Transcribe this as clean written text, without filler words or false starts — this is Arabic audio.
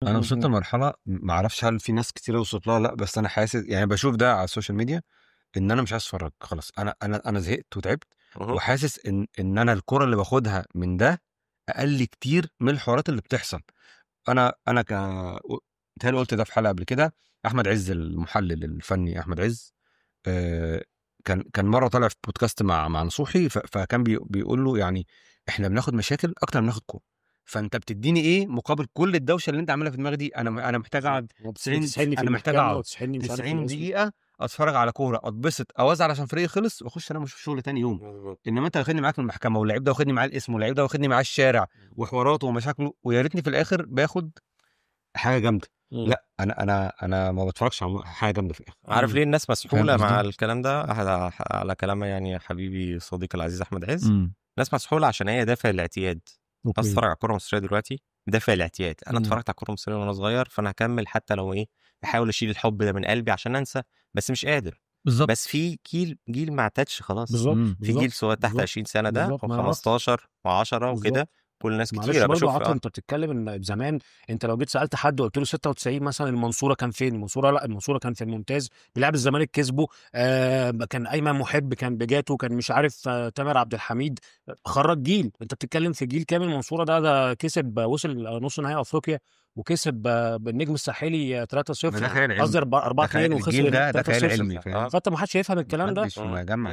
انا وصلت لمرحله ما اعرفش هل في ناس كتير وصلت لها لا، بس انا حاسس يعني بشوف ده على السوشيال ميديا ان انا مش عايز اتفرج خلاص. انا زهقت وتعبت، مهم. وحاسس ان انا الكره اللي باخدها من ده اقل كتير من الحوارات اللي بتحصل. انا بيتهيألي قلت ده في حلقه قبل كده. احمد عز المحلل الفني احمد عز، آه، كان مره طالع في بودكاست مع نصوحي، فكان بيقول له يعني احنا بناخد مشاكل اكتر من بناخد كوره، فانت بتديني ايه مقابل كل الدوشه اللي انت عاملها في دماغي دي؟ انا محتاج اقعد 90، تسحلني في انا محتاج المحكمه اقعد وتسحلني مش عارف 90 الاسم. دقيقه اتفرج على كوره، اتبسط او ازعل عشان فريقي خلص واخش انام اشوف شغل تاني يوم. مظبوط. انما انت واخدني معاك من المحكمه، واللعيب ده واخدني معاه الاسم، واللعيب ده واخدني معاه الشارع وحواراته ومشاكله، ويا ريتني في الاخر باخد حاجه جامده. لا انا ما بتفرجش على حاجه جامده في الاخر. عارف ليه الناس فاهم مسحولة مع قصدي؟ الكلام ده؟ على كلام يعني حبيبي صديقي العزيز أحمد عز. امم ناس مسحولة عشان هي دافع الاعتياد. عايز اوكي. تتفرج على الكورة المصرية دلوقتي بدافع الاعتياد. أنا اتفرجت على الكورة المصرية وأنا صغير، فأنا هكمل حتى لو إيه، بحاول أشيل الحب ده من قلبي عشان أنسى، بس مش قادر. بالظبط. بس في جيل ما اعتادش خلاص. بالظبط في جيل بالظبط سواء تحت 20 سنة ده بالظبط أو ما يعرفش 15 و10 بالظبط. وكده. كل ناس معلش كتيرة برضو بشوف عاطل، انت بتتكلم ان زمان انت لو جيت سالت حد وقلت له 96 مثلا المنصوره كان فين؟ المنصوره لا، المنصوره كان في الممتاز بيلعب الزمالك كسبه. كان ايمن محب، كان بجاتو، كان مش عارف تامر عبد الحميد. خرج جيل، انت بتتكلم في جيل كامل. المنصوره ده كسب، وصل نص نهائي افريقيا وكسب بالنجم الساحلي ما 3-0، ده خيال علمي، قصدي 4-2 وخسر الجيل هناك ده خيال 3-0. علمي، فاهم؟ فانت ما حدش يفهم الكلام ده. محدش ما جمع